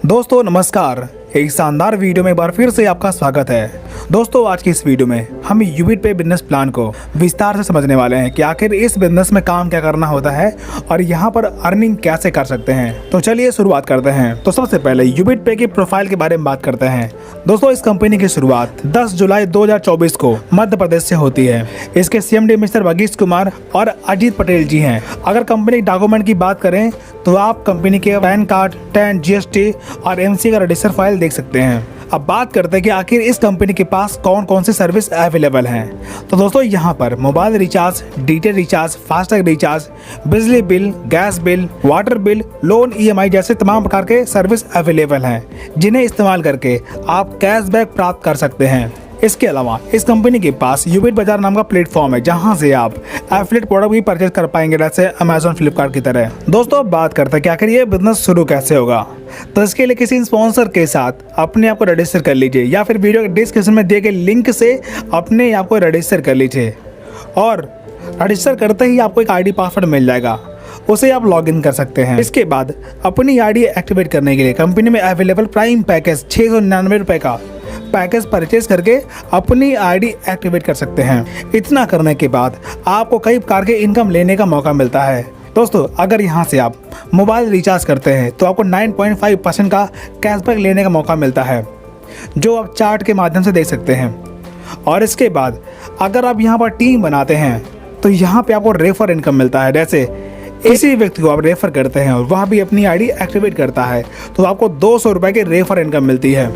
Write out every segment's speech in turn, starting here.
दोस्तों नमस्कार, एक शानदार वीडियो में एक बार फिर से आपका स्वागत है। दोस्तों आज की इस वीडियो में हम यूबिट पे बिजनेस प्लान को विस्तार से समझने वाले हैं कि आखिर इस बिजनेस में काम क्या करना होता है और यहाँ पर अर्निंग कैसे कर सकते हैं। तो चलिए शुरुआत करते हैं। तो सबसे पहले यूबिट पे की प्रोफाइल के बारे में बात करते हैं। दोस्तों इस कंपनी की शुरुआत 10 जुलाई 2024 को मध्य प्रदेश से होती है। इसके CMD मिस्टर वगीश कुमार और अजीत पटेल जी हैं। अगर कंपनी डॉक्यूमेंट की बात करें तो आप कंपनी के पैन कार्ड, टैन, GST और MC का रजिस्टर फाइल देख सकते हैं। अब बात करते हैं कि आखिर इस कंपनी के पास कौन कौन से सर्विस अवेलेबल हैं। तो दोस्तों यहाँ पर mobile recharge, DTH recharge, FASTag recharge, बिजली bill, gas bill, water bill, loan, EMI जैसे तमाम प्रकार के सर्विस अवेलेबल हैं, जिन्हें इस्तेमाल करके आप कैशबैक प्राप्त कर सकते हैं। इसके अलावा इस कंपनी के पास यूबिट बाजार नाम का प्लेटफॉर्म है, जहां से आप एफिलिएट प्रोडक्ट भी परचेज कर पाएंगे, जैसे अमेजोन, फ्लिपकार्ट की तरह। दोस्तों अब बात करते हैं कि आखिर ये बिजनेस शुरू कैसे होगा। तो इसके लिए किसी स्पॉन्सर के साथ अपने आप को रजिस्टर कर लीजिए या फिर वीडियो के डिस्क्रिप्शन में दिए गए लिंक से अपने आप को रजिस्टर कर लीजिए और रजिस्टर करते ही आपको एक ID पासवर्ड मिल जाएगा, उसे आप लॉगिन कर सकते हैं। इसके बाद अपनी ID एक्टिवेट करने के लिए कंपनी में अवेलेबल प्राइम पैकेज 699 रुपये का पैकेज परचेज करके अपनी ID एक्टिवेट कर सकते हैं। इतना करने के बाद आपको कई प्रकार के इनकम लेने का मौका मिलता है। दोस्तों अगर यहाँ से आप मोबाइल रिचार्ज करते हैं तो आपको 9.5% का कैशबैक लेने का मौका मिलता है, जो आप चार्ट के माध्यम से देख सकते हैं। और इसके बाद अगर आप यहाँ पर टीम बनाते हैं तो यहाँ पे आपको रेफर इनकम मिलता है। जैसे किसी व्यक्ति को आप रेफर करते हैं और वह भी अपनी ID एक्टिवेट करता है तो आपको 200 रुपये की रेफर इनकम मिलती है।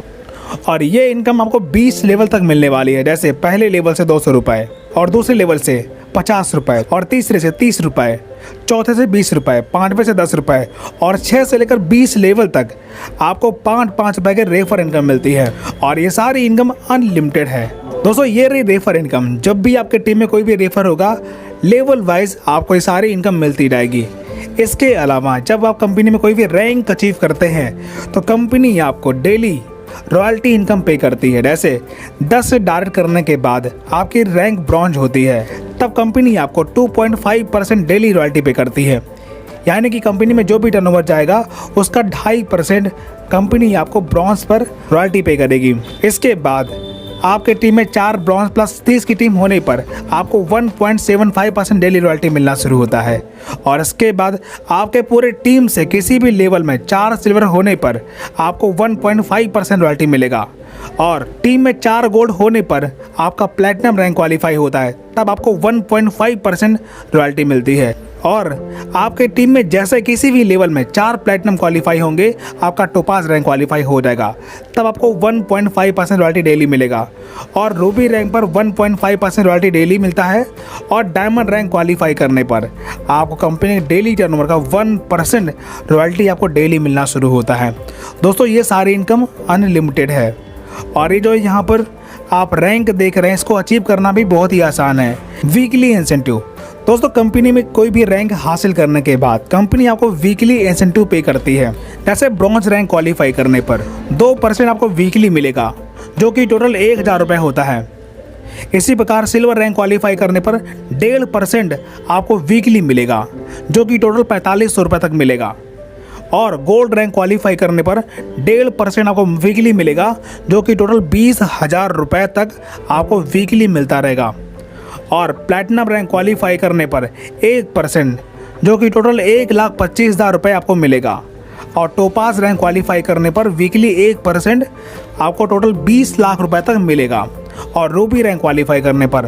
और ये इनकम आपको 20 लेवल तक मिलने वाली है। जैसे पहले लेवल से 200 रुपये और दूसरे लेवल से 50 रुपये और तीसरे से 30 रुपये, चौथे से 20 रुपये, पाँचवें से 10 रुपये और 6 से लेकर 20 लेवल तक आपको 5-5 रुपये के रेफर इनकम मिलती है। और ये सारी इनकम अनलिमिटेड है। दोस्तों ये रही रेफर इनकम। जब भी आपके टीम में कोई भी रेफर होगा, लेवल वाइज आपको ये सारी इनकम मिलती रहेगी। इसके अलावा जब आप कंपनी में कोई भी रैंक अचीव करते हैं तो कंपनी आपको डेली रॉयल्टी इनकम पे करती है। जैसे 10 से डायरेक्ट करने के बाद आपकी रैंक ब्रॉन्ज होती है, तब कंपनी आपको 2.5% डेली रॉयल्टी पे करती है। यानी कि कंपनी में जो भी टर्नओवर जाएगा उसका 2.5% कंपनी आपको ब्रॉन्ज पर रॉयल्टी पे करेगी। इसके बाद आपके टीम में 4 ब्रॉन्ज प्लस 30 की टीम होने पर आपको 1.75% डेली रॉयल्टी मिलना शुरू होता है। और इसके बाद आपके पूरे टीम से किसी भी लेवल में 4 सिल्वर होने पर आपको 1.5% रॉयल्टी मिलेगा। और टीम में 4 गोल्ड होने पर आपका प्लैटिनम रैंक क्वालिफाई होता है, तब आपको 1.5% रॉयल्टी मिलती है। और आपके टीम में जैसे किसी भी लेवल में 4 प्लैटिनम क्वालिफाई होंगे, आपका टोपाज रैंक क्वालिफाई हो जाएगा, तब आपको 1.5% रॉयल्टी डेली मिलेगा। और रूबी रैंक पर 1.5% रॉयल्टी डेली मिलता है। और डायमंड रैंक क्वालिफाई करने पर आपको कंपनी के डेली टर्नओवर का 1% रॉयल्टी आपको डेली मिलना शुरू होता है। दोस्तों ये सारी इनकम अनलिमिटेड है। और ये जो यहाँ पर आप रैंक देख रहे हैं, इसको अचीव करना भी बहुत ही आसान है। Weekly incentive. दोस्तों कंपनी में कोई भी रैंक हासिल करने के बाद कंपनी आपको वीकली इंसेंटिव पे करती है। जैसे ब्रॉन्ज रैंक क्वालिफाई करने पर 2% आपको वीकली मिलेगा, जो कि टोटल 1000 रुपये होता है। इसी प्रकार सिल्वर रैंक क्वालिफाई करने पर 1.5% आपको वीकली मिलेगा, जो कि टोटल 4500 रुपये तक मिलेगा। और गोल्ड रैंक क्वालिफाई करने पर 1.5% आपको वीकली मिलेगा, जो कि टोटल 20,000 रुपये तक आपको वीकली मिलता रहेगा। और प्लैटिनम रैंक क्वालिफाई करने पर 1%, जो कि टोटल 1,25,000 रुपये आपको मिलेगा। और टोपाज रैंक क्वालिफाई करने पर वीकली 1% आपको टोटल 20 लाख रुपये तक मिलेगा। और रूबी रैंक क्वालिफाई करने पर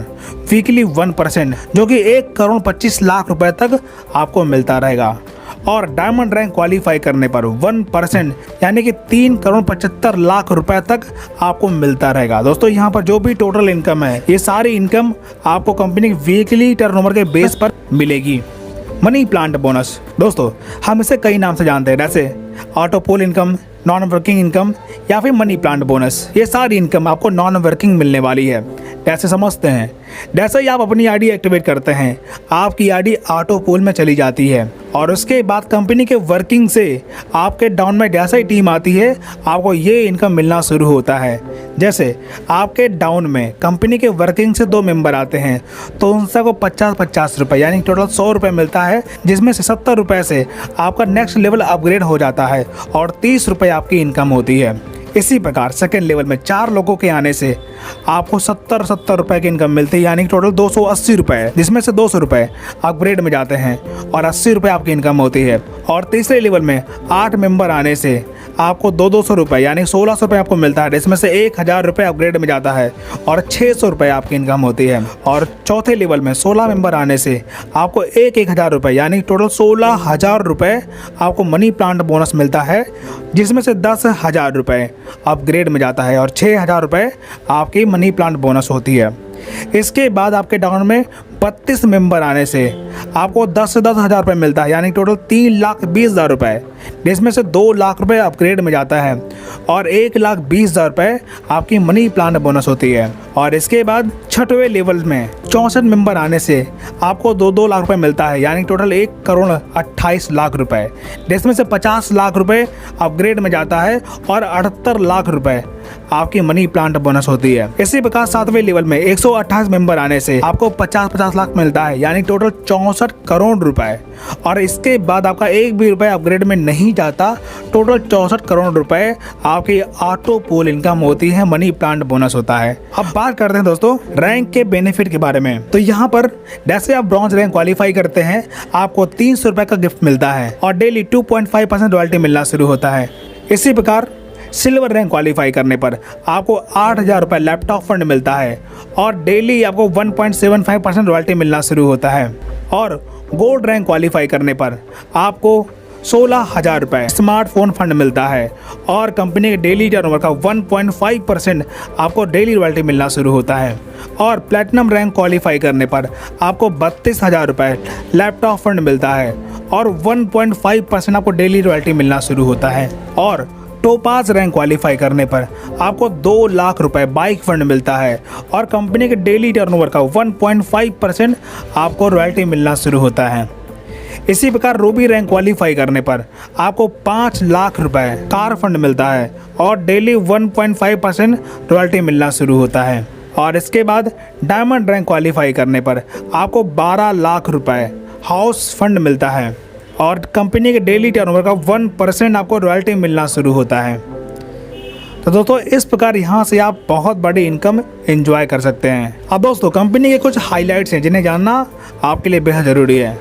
वीकली 1%, जो कि 1,25,00,000 रुपये तक आपको मिलता रहेगा। और डायमंड रैंक क्वालिफाई करने पर 1%, यानी कि 3,75,00,000 रुपए तक आपको मिलता रहेगा। दोस्तों यहाँ पर जो भी टोटल इनकम है, ये सारी इनकम आपको कंपनी के वीकली टर्नओवर के बेस पर मिलेगी। Money plant bonus. दोस्तों हम इसे कई नाम से जानते हैं, जैसे ऑटो पोल इनकम, नॉन वर्किंग इनकम या फिर मनी प्लांट बोनस। ये सारी इनकम आपको नॉन वर्किंग मिलने वाली है। कैसे समझते हैं। जैसे ही आप अपनी आईडी एक्टिवेट करते हैं, आपकी आईडी ऑटो पोल में चली जाती है और उसके बाद कंपनी के वर्किंग से आपके डाउन में जैसे ही टीम आती है, आपको ये इनकम मिलना शुरू होता है। जैसे आपके डाउन में कंपनी के वर्किंग से 2 मेंबर आते हैं तो उनसे को 50-50 रुपये यानी टोटल 100 रुपये मिलता है, जिसमें से 70 रुपये से आपका नेक्स्ट लेवल अपग्रेड हो जाता है और 30 रुपये आपकी इनकम होती है। इसी प्रकार सेकेंड लेवल में 4 लोगों के आने से आपको 70 रुपए की इनकम मिलती है, यानी टोटल 280 रुपये, जिसमें से 200 रुपये अपग्रेड में जाते हैं और 80 रुपये आपकी इनकम होती है। और तीसरे लेवल में 8 मेंबर आने से आपको 200 रुपये यानी 1600 रुपये आपको मिलता है, जिसमें से 1000 रुपये अपग्रेड में जाता है और 600 रुपये आपकी इनकम होती है। और चौथे लेवल में 16 मेंबर आने से आपको 1000 रुपये यानी टोटल 16,000 रुपये आपको मनी प्लांट बोनस मिलता है, जिसमें से 10,000 रुपये अपग्रेड में जाता है और 6,000 रुपये आपकी मनी प्लांट बोनस होती है। इसके बाद आपके डाउन में 32 मेंबर आने से आपको 10 हज़ार रुपये मिलता है, यानी टोटल 3,20,000 रुपये, जिसमें से 2 लाख रुपये अपग्रेड में जाता है और 1,20,000 रुपये आपकी मनी प्लांट बोनस होती है। और इसके बाद छठवें लेवल में 64 मेंबर आने से आपको 2 लाख रुपये मिलता है, यानी टोटल 1,28,00,000 रुपये, जिसमें से 50 लाख रुपये अपग्रेड में जाता है और 78 लाख रुपये आपकी मनी प्लांट बोनस होती है। इसी प्रकार 7वें लेवल में 128 मेंबर आने से आपको 50 लाख मिलता है, यानी टोटल 64 करोड़ रुपए। और इसके बाद आपका 1 भी रुपये अपग्रेड में नहीं जाता, टोटल 64 करोड़ रुपए आपकी ऑटो पोल इनकम होती है, मनी प्लांट बोनस होता है। अब बात करते हैं दोस्तों रैंक के बेनिफिट के बारे में। तो यहाँ पर जैसे आप ब्रॉन्ज रैंक क्वालिफाई करते हैं, आपको 300 रुपये का गिफ्ट मिलता है और डेली 2.5% रॉयल्टी मिलना शुरू होता है। इसी प्रकार सिल्वर रैंक क्वालिफाई करने पर आपको 8,000 रुपये लैपटॉप फंड मिलता है और डेली आपको 1.75% रॉयल्टी मिलना शुरू होता है। और गोल्ड रैंक क्वालिफाई करने पर आपको 16,000 रुपये स्मार्टफोन फंड मिलता है और कंपनी के डेली टर्नओवर का 1.5% आपको डेली रॉयल्टी मिलना शुरू होता है। और प्लैटिनम रैंक क्वालिफाई करने पर आपको 32,000 रुपये लैपटॉप फंड मिलता है और 1.5% आपको डेली रॉयल्टी मिलना शुरू होता है। और टोपाज रैंक क्वालिफाई करने पर आपको 2 लाख रुपए बाइक फंड मिलता है और कंपनी के डेली टर्नओवर का 1.5% आपको रॉयल्टी मिलना शुरू होता है। इसी प्रकार रूबी रैंक क्वालिफाई करने पर आपको 5 लाख रुपए कार फंड मिलता है और डेली 1.5% रॉयल्टी मिलना शुरू होता है। और इसके बाद डायमंड रैंक क्वालिफाई करने पर आपको 12 लाख रुपए हाउस फंड मिलता है और कंपनी के डेली टर्नओवर का 1% आपको रॉयल्टी मिलना शुरू होता है। तो दोस्तों इस प्रकार यहाँ से आप बहुत बड़ी इनकम एंजॉय कर सकते हैं। अब दोस्तों कंपनी के कुछ हाइलाइट्स हैं जिन्हें जानना आपके लिए बेहद ज़रूरी है।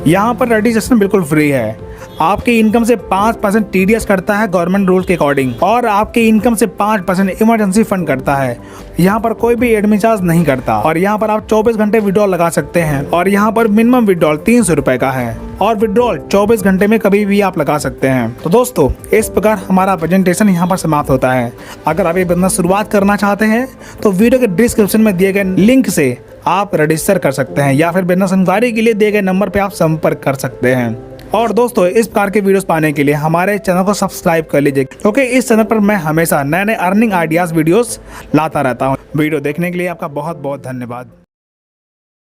यहाँ पर रजिस्ट्रेशन बिल्कुल फ्री है। आपकी इनकम से 5% TDS करता है गवर्नमेंट रूल के अकॉर्डिंग और आपकी इनकम से 5% इमरजेंसी फंड करता है। यहाँ पर कोई भी एडमिन चार्ज नहीं करता और यहाँ पर आप 24 घंटे विड्रॉल लगा सकते हैं और यहाँ पर मिनिमम विड्रॉल 300 रुपये का है और विड्रॉल 24 घंटे में कभी भी आप लगा सकते हैं। तो दोस्तों इस प्रकार हमारा प्रेजेंटेशन यहाँ पर समाप्त होता है। अगर आप ये बिजनेस शुरुआत करना चाहते हैं तो वीडियो के डिस्क्रिप्शन में दिए गए लिंक से आप रजिस्टर कर सकते हैं या फिर बिजनेस इंक्वायरी के लिए दिए गए नंबर पर आप संपर्क कर सकते हैं। और दोस्तों इस प्रकार के वीडियोस पाने के लिए हमारे चैनल को सब्सक्राइब कर लीजिए, क्योंकि इस चैनल पर मैं हमेशा नए नए अर्निंग आइडियाज़ वीडियोस लाता रहता हूँ। वीडियो देखने के लिए आपका बहुत बहुत धन्यवाद।